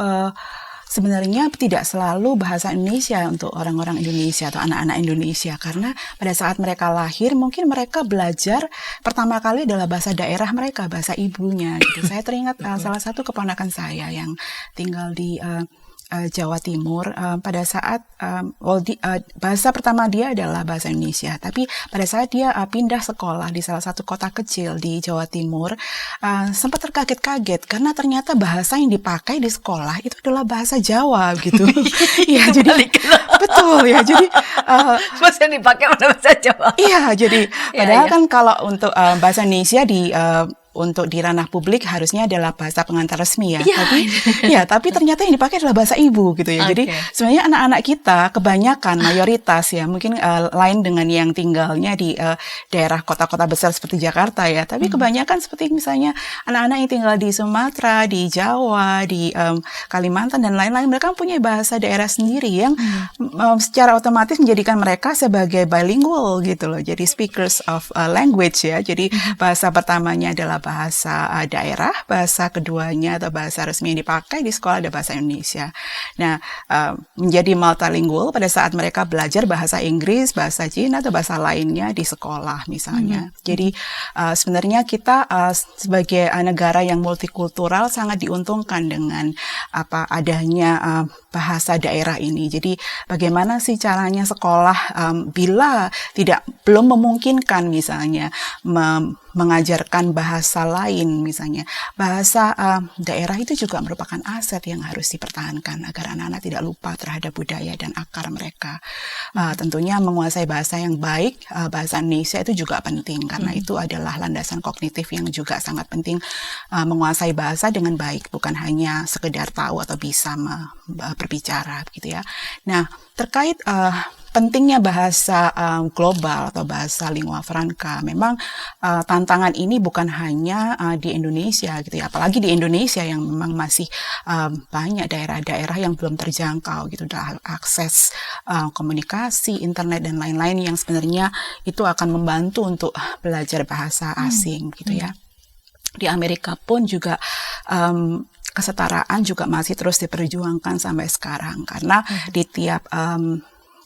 Sebenarnya tidak selalu bahasa Indonesia untuk orang-orang Indonesia atau anak-anak Indonesia, karena pada saat mereka lahir mungkin mereka belajar pertama kali adalah bahasa daerah mereka, bahasa ibunya gitu. Saya teringat salah satu keponakan saya yang tinggal di Jawa Timur, pada saat bahasa pertama dia adalah bahasa Indonesia, tapi pada saat dia pindah sekolah di salah satu kota kecil di Jawa Timur, sempat terkaget-kaget karena ternyata bahasa yang dipakai di sekolah itu adalah bahasa Jawa gitu. Iya, jadi betul ya, jadi bahasa yang dipakai bahasa Jawa. iya, jadi padahal kan kalau untuk bahasa Indonesia untuk di ranah publik harusnya adalah bahasa pengantar resmi ya. Tapi ternyata yang dipakai adalah bahasa ibu gitu ya. Jadi sebenarnya anak-anak kita kebanyakan mayoritas ya, mungkin lain dengan yang tinggalnya di daerah kota-kota besar seperti Jakarta ya. Tapi kebanyakan seperti misalnya anak-anak yang tinggal di Sumatera, di Jawa, di Kalimantan dan lain-lain, mereka punya bahasa daerah sendiri yang secara otomatis menjadikan mereka sebagai bilingual gitu loh. Jadi speakers of language ya. Jadi bahasa pertamanya adalah bahasa daerah, bahasa keduanya atau bahasa resmi yang dipakai di sekolah ada bahasa Indonesia. Nah, menjadi multilingual pada saat mereka belajar bahasa Inggris, bahasa Cina atau bahasa lainnya di sekolah misalnya. Jadi sebenarnya kita sebagai negara yang multikultural sangat diuntungkan dengan adanya bahasa daerah ini. Jadi bagaimana sih caranya sekolah bila belum memungkinkan misalnya mengajarkan bahasa lain misalnya. Bahasa daerah itu juga merupakan aset yang harus dipertahankan agar anak-anak tidak lupa terhadap budaya dan akar mereka. Tentunya menguasai bahasa yang baik, bahasa Indonesia itu juga penting karena itu adalah landasan kognitif yang juga sangat penting. Menguasai bahasa dengan baik, bukan hanya sekedar tahu atau bisa berbicara gitu ya. Nah, terkait pentingnya bahasa global atau bahasa lingua franca, memang tantangan ini bukan hanya di Indonesia gitu ya, apalagi di Indonesia yang memang masih banyak daerah-daerah yang belum terjangkau gitu, akses komunikasi, internet dan lain-lain yang sebenarnya itu akan membantu untuk belajar bahasa asing gitu ya. Di Amerika pun juga kesetaraan juga masih terus diperjuangkan sampai sekarang karena di tiap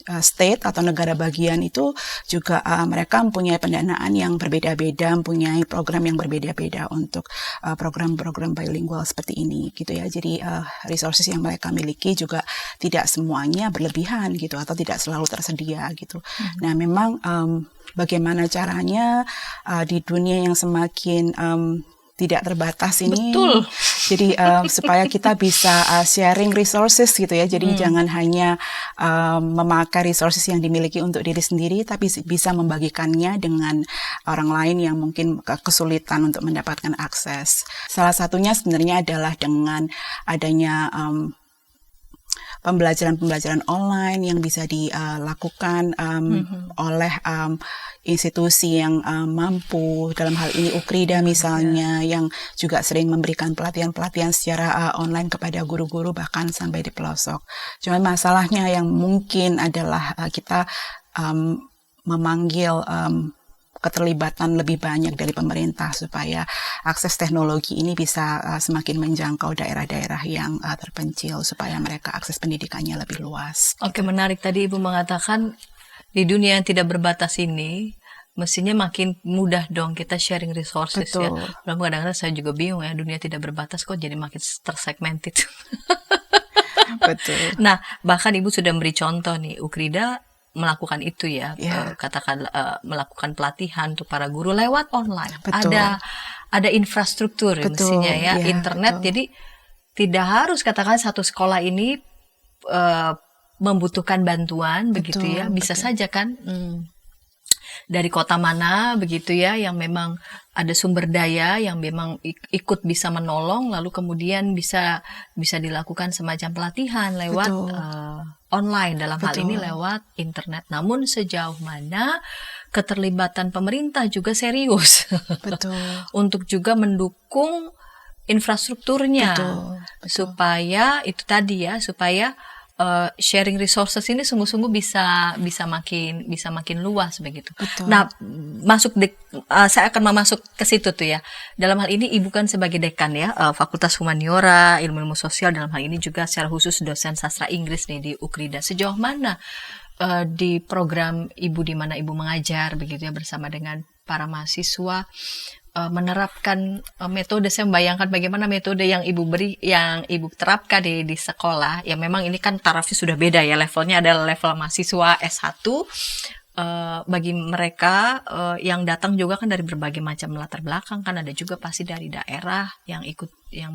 state atau negara bagian itu juga mereka mempunyai pendanaan yang berbeda-beda, mempunyai program yang berbeda-beda untuk program-program bilingual seperti ini gitu ya. Jadi resources yang mereka miliki juga tidak semuanya berlebihan gitu atau tidak selalu tersedia gitu. Nah, memang bagaimana caranya di dunia yang semakin tidak terbatas ini. Betul. Jadi supaya kita bisa sharing resources gitu ya. Jadi jangan hanya memakai resources yang dimiliki untuk diri sendiri, tapi bisa membagikannya dengan orang lain yang mungkin kesulitan untuk mendapatkan akses. Salah satunya sebenarnya adalah dengan adanya pembelajaran online yang bisa dilakukan oleh institusi yang mampu, dalam hal ini Ukrida misalnya, yang juga sering memberikan pelatihan-pelatihan secara online kepada guru-guru bahkan sampai di pelosok. Cuma masalahnya yang mungkin adalah kita memanggil keterlibatan lebih banyak dari pemerintah supaya akses teknologi ini bisa semakin menjangkau daerah-daerah yang terpencil supaya mereka akses pendidikannya lebih luas. Oke, menarik tadi Ibu mengatakan di dunia yang tidak berbatas ini mestinya makin mudah dong kita sharing resources. Betul. Ya. Belum kadang-kadang saya juga bingung ya, dunia tidak berbatas kok jadi makin tersegmented. Betul. Nah, bahkan Ibu sudah memberi contoh nih, Ukrida melakukan itu ya, katakan melakukan pelatihan untuk para guru lewat online. Betul. Ada infrastruktur mestinya ya, internet. Betul. Jadi tidak harus katakan satu sekolah ini membutuhkan bantuan begitu ya, bisa saja kan dari kota mana begitu ya yang memang ada sumber daya yang memang ikut bisa menolong, lalu kemudian bisa dilakukan semacam pelatihan lewat online, dalam hal ini lewat internet. Namun sejauh mana keterlibatan pemerintah juga serius untuk juga mendukung infrastrukturnya. Supaya itu tadi ya, supaya sharing resources ini sungguh-sungguh bisa makin luas begitu. Betul. Nah, saya akan masuk ke situ tuh ya. Dalam hal ini Ibu kan sebagai dekan ya, Fakultas Humaniora, Ilmu Sosial, dalam hal ini juga secara khusus dosen sastra Inggris nih di UKRIDA. Sejauh mana di program Ibu di mana Ibu mengajar begitu ya bersama dengan para mahasiswa menerapkan metode, saya membayangkan bagaimana metode yang Ibu terapkan di sekolah. Ya memang ini kan tarafnya sudah beda ya, levelnya adalah level mahasiswa S1. Bagi mereka yang datang juga kan dari berbagai macam latar belakang, kan ada juga pasti dari daerah yang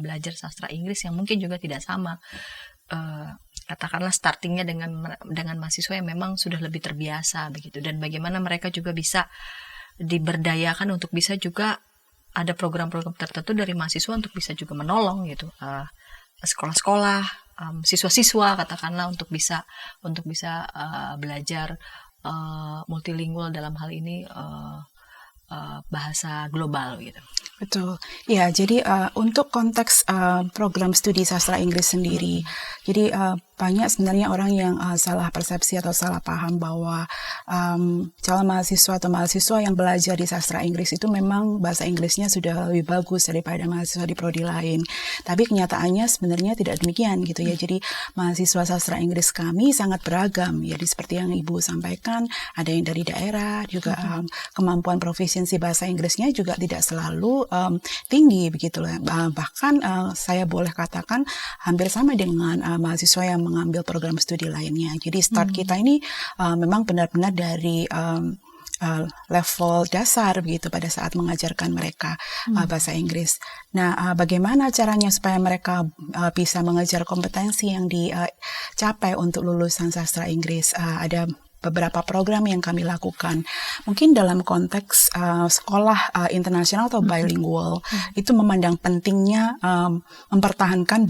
belajar sastra Inggris yang mungkin juga tidak sama. Katakanlah startingnya dengan mahasiswa yang memang sudah lebih terbiasa begitu, dan bagaimana mereka juga bisa diberdayakan untuk bisa juga ada program-program tertentu dari mahasiswa untuk bisa juga menolong gitu sekolah-sekolah, siswa-siswa katakanlah untuk bisa belajar multilingual, dalam hal ini bahasa global gitu. Betul. Ya, jadi untuk konteks program studi sastra Inggris sendiri, jadi banyak sebenarnya orang yang salah persepsi atau salah paham bahwa calon mahasiswa atau mahasiswa yang belajar di sastra Inggris itu memang bahasa Inggrisnya sudah lebih bagus daripada mahasiswa di prodi lain. Tapi kenyataannya sebenarnya tidak demikian gitu ya. Jadi mahasiswa sastra Inggris kami sangat beragam ya, seperti yang Ibu sampaikan, ada yang dari daerah juga, kemampuan proficiency bahasa Inggrisnya juga tidak selalu tinggi begitu loh. Bahkan saya boleh katakan hampir sama dengan mahasiswa yang mengambil program studi lainnya. Jadi start kita ini memang benar-benar dari level dasar begitu pada saat mengajarkan mereka bahasa Inggris. Nah, bagaimana caranya supaya mereka bisa mengejar kompetensi yang dicapai untuk lulusan sastra Inggris? Ada beberapa program yang kami lakukan. Mungkin dalam konteks sekolah internasional atau bilingual, itu memandang pentingnya mempertahankan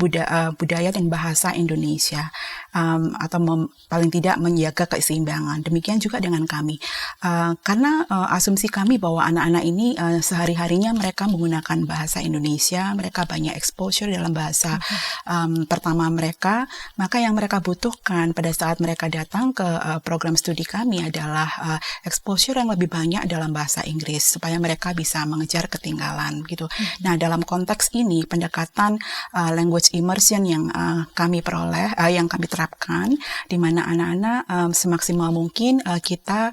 budaya dan bahasa Indonesia, atau paling tidak menjaga keseimbangan. Demikian juga dengan kami. Karena asumsi kami bahwa anak-anak ini sehari-harinya mereka menggunakan bahasa Indonesia, mereka banyak exposure dalam bahasa pertama mereka, maka yang mereka butuhkan pada saat mereka datang ke program studi kami adalah exposure yang lebih banyak dalam bahasa Inggris supaya mereka bisa mengejar ketinggalan gitu. Nah, dalam konteks ini pendekatan language immersion yang kami peroleh, yang kami terapkan, di mana anak-anak semaksimal mungkin kita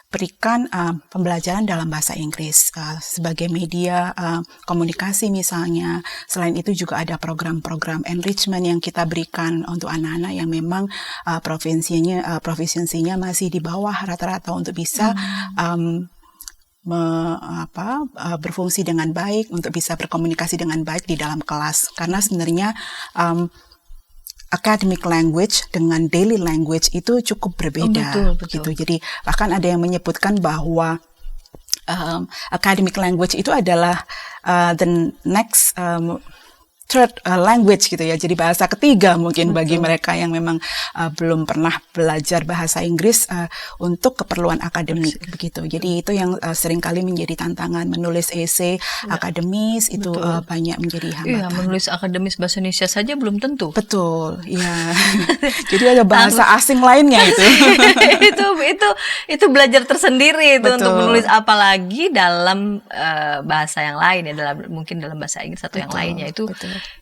berikan pembelajaran dalam bahasa Inggris sebagai media komunikasi misalnya. Selain itu juga ada program-program enrichment yang kita berikan untuk anak-anak yang memang proficiency-nya masih di bawah rata-rata untuk bisa berfungsi dengan baik, untuk bisa berkomunikasi dengan baik di dalam kelas. Karena sebenarnya academic language dengan daily language itu cukup berbeda. Betul. Gitu. Jadi bahkan ada yang menyebutkan bahwa academic language itu adalah the next third language gitu ya. Jadi bahasa ketiga mungkin bagi mereka yang memang belum pernah belajar bahasa Inggris untuk keperluan akademik begitu. Jadi itu yang seringkali menjadi tantangan, menulis esai akademis itu banyak menjadi hambatan. Iya, menulis akademis bahasa Indonesia saja belum tentu. Betul, ya. Jadi ada bahasa asing lainnya itu. itu belajar tersendiri itu. Betul. Untuk menulis apalagi dalam bahasa yang lain ya, mungkin dalam bahasa Inggris atau yang lainnya itu.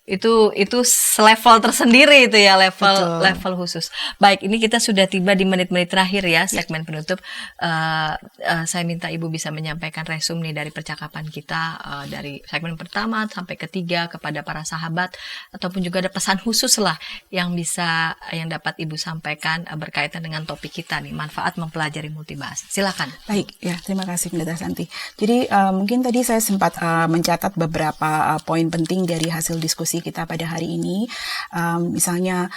Itu selevel tersendiri itu ya, level khusus. Baik, ini kita sudah tiba di menit-menit terakhir ya, segmen penutup. Saya minta Ibu bisa menyampaikan resum nih dari percakapan kita dari segmen pertama sampai ketiga kepada para sahabat, ataupun juga ada pesan khusus lah yang dapat Ibu sampaikan berkaitan dengan topik kita nih, manfaat mempelajari multibahasa. Silakan. Baik, ya, terima kasih Pendeta Santi. Jadi mungkin tadi saya sempat mencatat beberapa poin penting dari hasil diskusi kita pada hari ini, misalnya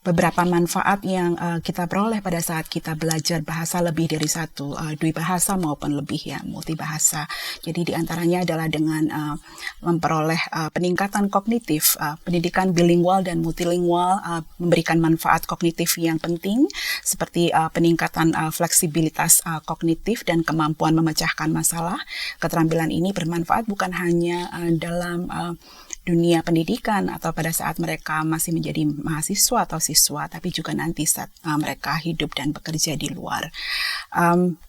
beberapa manfaat yang kita peroleh pada saat kita belajar bahasa lebih dari satu, dwibahasa maupun lebih ya, multibahasa. Jadi diantaranya adalah dengan memperoleh peningkatan kognitif, pendidikan bilingual dan multilingual memberikan manfaat kognitif yang penting seperti peningkatan fleksibilitas kognitif dan kemampuan memecahkan masalah. Keterampilan ini bermanfaat bukan hanya dalam dunia pendidikan atau pada saat mereka masih menjadi mahasiswa atau siswa, tapi juga nanti saat mereka hidup dan bekerja di luar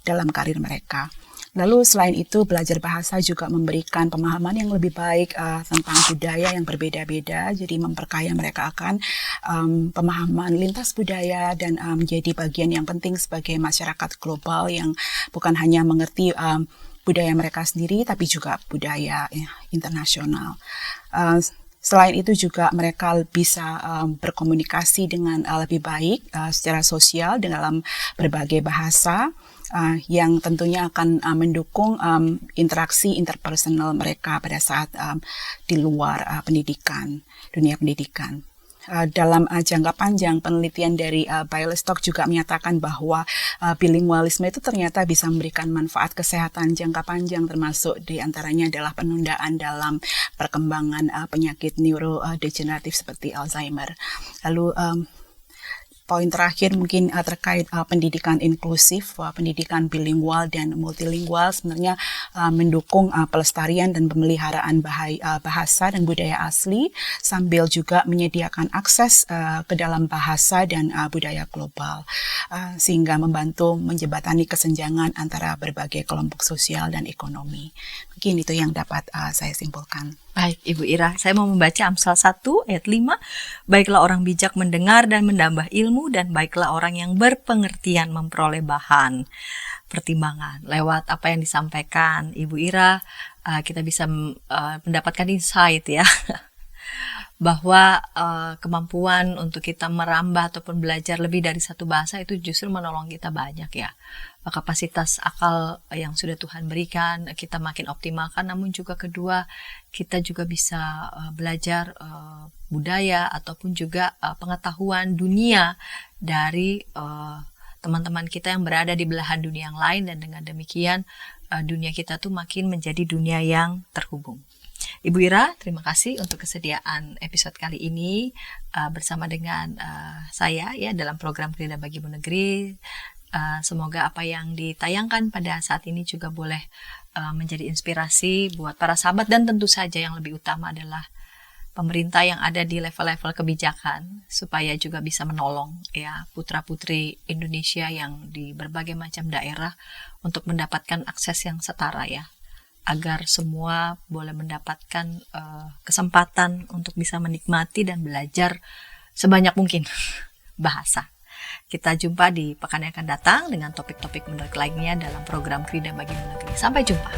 dalam karir mereka. Lalu selain itu, belajar bahasa juga memberikan pemahaman yang lebih baik tentang budaya yang berbeda-beda, jadi memperkaya mereka akan pemahaman lintas budaya dan menjadi bagian yang penting sebagai masyarakat global yang bukan hanya mengerti budaya mereka sendiri, tapi juga budaya internasional. Selain itu juga mereka bisa berkomunikasi dengan lebih baik secara sosial dalam berbagai bahasa, yang tentunya akan mendukung interaksi interpersonal mereka pada saat di luar dunia pendidikan. Dalam jangka panjang, penelitian dari Bialystok juga menyatakan bahwa bilingualisme itu ternyata bisa memberikan manfaat kesehatan jangka panjang, termasuk diantaranya adalah penundaan dalam perkembangan penyakit neurodegeneratif seperti Alzheimer. Lalu poin terakhir mungkin terkait pendidikan inklusif, pendidikan bilingual dan multilingual sebenarnya mendukung pelestarian dan pemeliharaan bahasa dan budaya asli, sambil juga menyediakan akses ke dalam bahasa dan budaya global, sehingga membantu menjembatani kesenjangan antara berbagai kelompok sosial dan ekonomi. Mungkin itu yang dapat saya simpulkan. Baik, Ibu Ira, saya mau membaca Amsal 1 ayat 5. Baiklah orang bijak mendengar dan menambah ilmu, dan baiklah orang yang berpengertian memperoleh bahan pertimbangan. Lewat apa yang disampaikan Ibu Ira, kita bisa mendapatkan insight ya, bahwa kemampuan untuk kita merambah ataupun belajar lebih dari satu bahasa itu justru menolong kita banyak ya. Kapasitas akal yang sudah Tuhan berikan kita makin optimalkan, namun juga kedua kita juga bisa belajar budaya ataupun juga pengetahuan dunia dari teman-teman kita yang berada di belahan dunia yang lain, dan dengan demikian dunia kita tuh makin menjadi dunia yang terhubung. Ibu Ira, terima kasih untuk kesediaan episode kali ini bersama dengan saya ya dalam program Krida Bagimu Negeri. Semoga apa yang ditayangkan pada saat ini juga boleh menjadi inspirasi buat para sahabat, dan tentu saja yang lebih utama adalah pemerintah yang ada di level-level kebijakan, supaya juga bisa menolong ya putra-putri Indonesia yang di berbagai macam daerah untuk mendapatkan akses yang setara ya, agar semua boleh mendapatkan kesempatan untuk bisa menikmati dan belajar sebanyak mungkin bahasa. Kita jumpa di pekan yang akan datang dengan topik-topik menarik lainnya dalam program Krida Bagimu Negeri. Sampai jumpa.